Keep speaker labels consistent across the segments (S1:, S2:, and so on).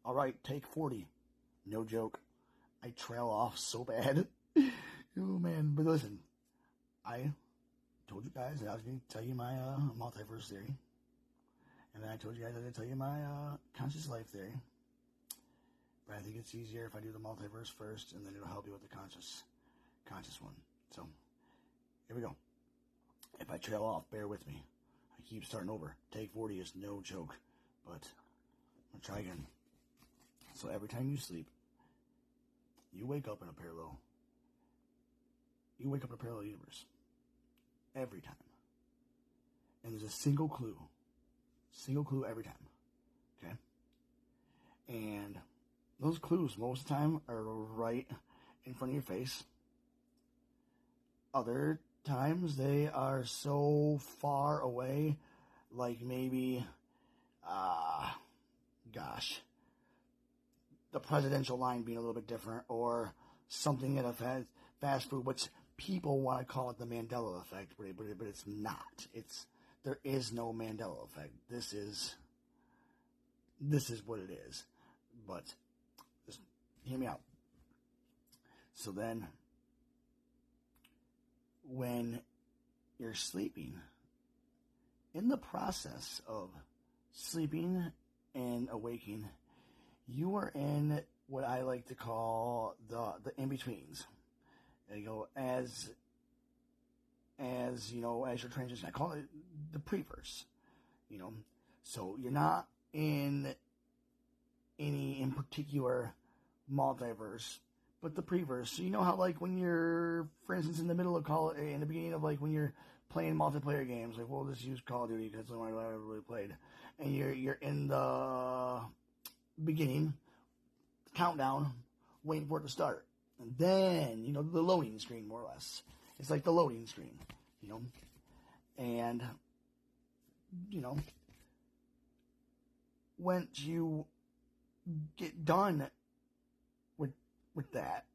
S1: All right, take 40. No joke. I trail off so bad. Oh, man. But listen, I told you guys that I was going to tell you my multiverse theory. And then I told you guys I was going to tell you my conscious life theory. But I think it's easier if I do the multiverse first, and then it'll help you with the conscious one. So, here we go. If I trail off, bear with me. I keep starting over. Take 40 is no joke. But I'm going to try again. So every time you sleep, you wake up in a parallel. You wake up in a parallel universe. Every time. And there's a single clue. Single clue every time. Okay? And those clues most of the time are right in front of your face. Other times they are so far away, like maybe, the presidential line being a little bit different, or something at a fast food, which people want to call it the Mandela effect, but it's not. There is no Mandela effect. This is what it is. But just hear me out. So then, when you're sleeping, in the process of sleeping and awaking, you are in what I like to call the in-betweens. You go as you know, as your transition. I call it the preverse. You know, so you're not in any in particular multiverse, but the preverse. So you know how, like, when you're, for instance, in the middle of in the beginning of, like, when you're playing multiplayer games, like, we'll just use Call of Duty because it's the one I've ever really played, and you're in the beginning countdown, waiting for it to start, and then, you know, the loading screen, more or less. It's like the loading screen, you know, and, you know, once you get done with that,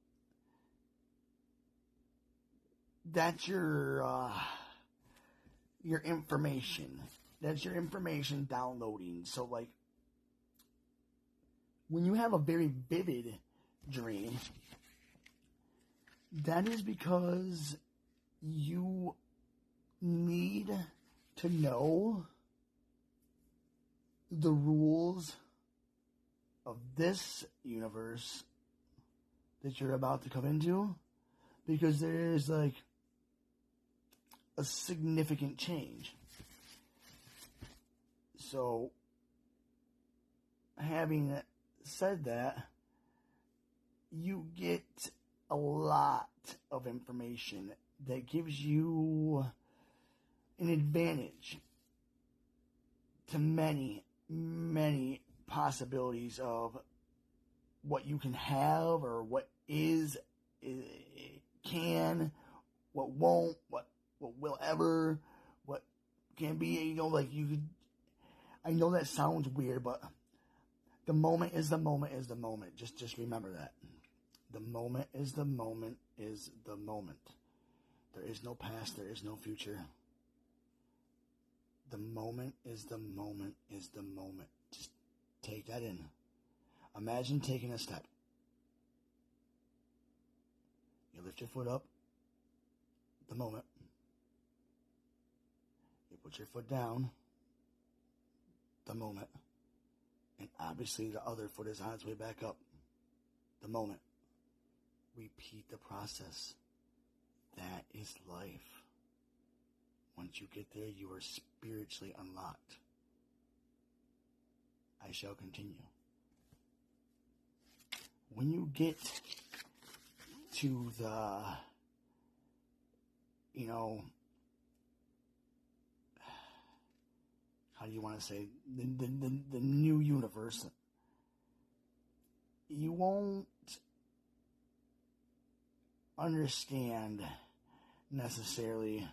S1: that's your information. That's your information downloading. So, like, when you have a very vivid dream, that is because you need to know the rules of this universe that you're about to come into, because there is, like, a significant change. So, having said that, you get a lot of information that gives you an advantage to many, many possibilities of what you can have, or what can, what won't, what will ever, what can be, you know, like, you could, I know that sounds weird, but the moment is the moment is the moment. Just remember that. The moment is the moment is the moment. There is no past, there is no future. The moment is the moment is the moment. Just take that in. Imagine taking a step. You lift your foot up, the moment. You put your foot down, the moment. And obviously the other foot is on its way back up, the moment. Repeat the process. That is life. Once you get there, you are spiritually unlocked. I shall continue. When you get to the, you know, how do you want to say, the new universe, you won't understand necessarily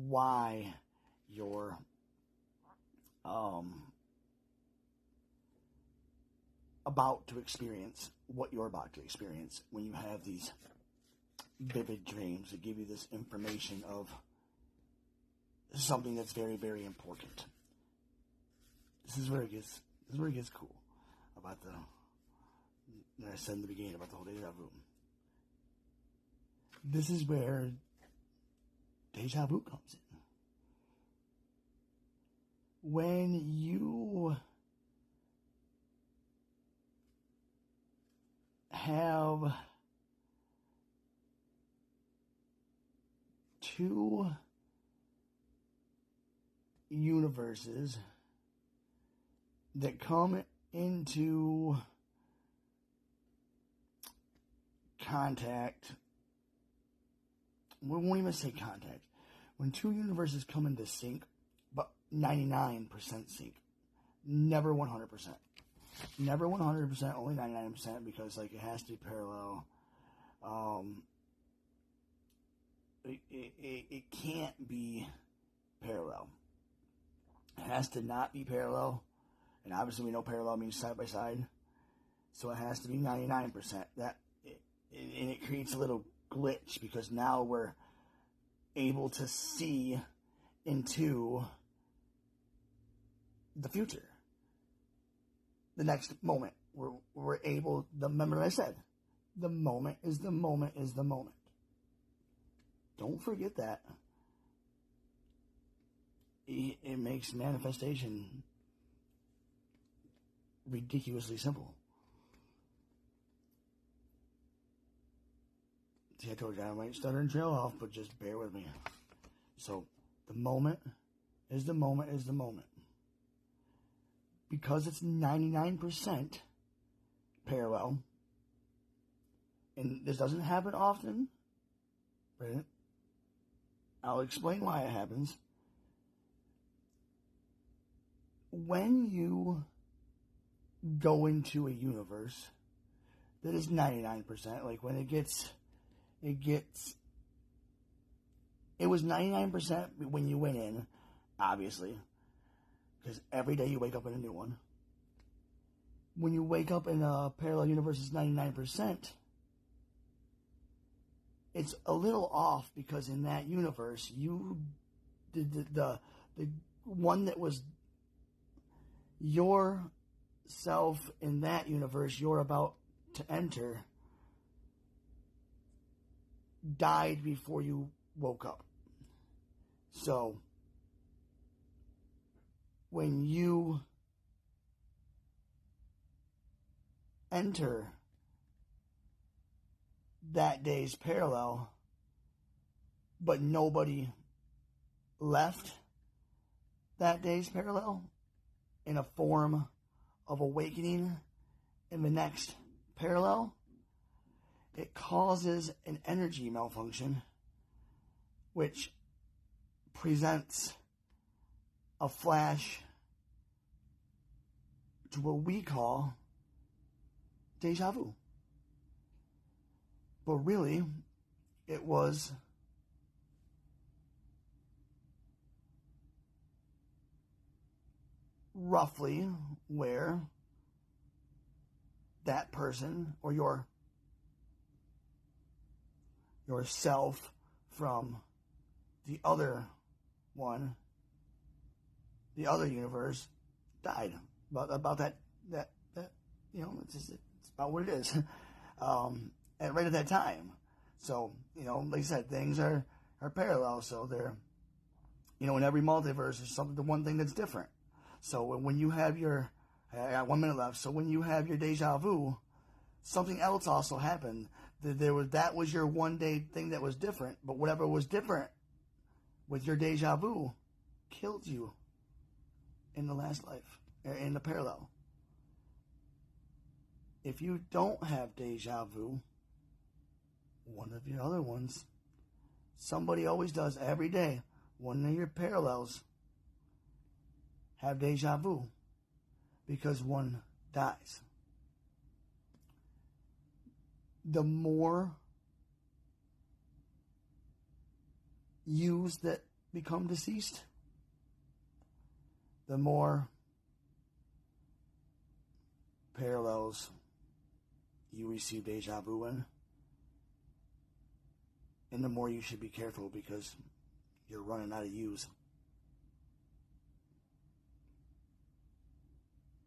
S1: why you're about to experience what you're about to experience when you have these vivid dreams that give you this information of something that's very, very important. This is where it gets cool about the that I said in the beginning about the whole deja vu. This is where deja vu comes in. When you have two universes that come into contact, we won't even say contact, when two universes come into sync, but 99% sync, never 100%. Never 100%, only 99%, because like it has to be parallel. It can't be parallel. It has to not be parallel, and obviously we know parallel means side by side, so it has to be 99%. And it creates a little glitch because now we're able to see into the future, the next moment. We're able. Remember what I said. The moment is the moment is the moment. Don't forget that. It makes manifestation ridiculously simple. See, I told you I might stutter and trail off, but just bear with me. So, the moment is the moment is the moment. Because it's 99% parallel, and this doesn't happen often, right? I'll explain why it happens. When you go into a universe that is 99%, like when it was 99% when you went in, obviously, because every day you wake up in a new one. When you wake up in a parallel universe, it's 99%. It's a little off because in that universe, you did the one that was your self in that universe you're about to enter died before you woke up. So when you enter that day's parallel, but nobody left that day's parallel in a form of awakening in the next parallel, it causes an energy malfunction, which presents a flash to what we call deja vu. But really, it was roughly where that person or yourself from the other one, the other universe, died. About that you know, it's about what it is. And right at that time. So, you know, like I said, things are parallel, so they're, you know, in every multiverse there's something, the one thing that's different. So when you have I got 1 minute left, so when you have your deja vu, something else also happened. That was your one day thing that was different, but whatever was different with your deja vu killed you in the last life, in the parallel. If you don't have deja vu, one of your other ones, somebody always does every day, one of your parallels have deja vu because one dies. The more yous that become deceased, the more parallels you receive deja vu in, and the more you should be careful because you're running out of yous.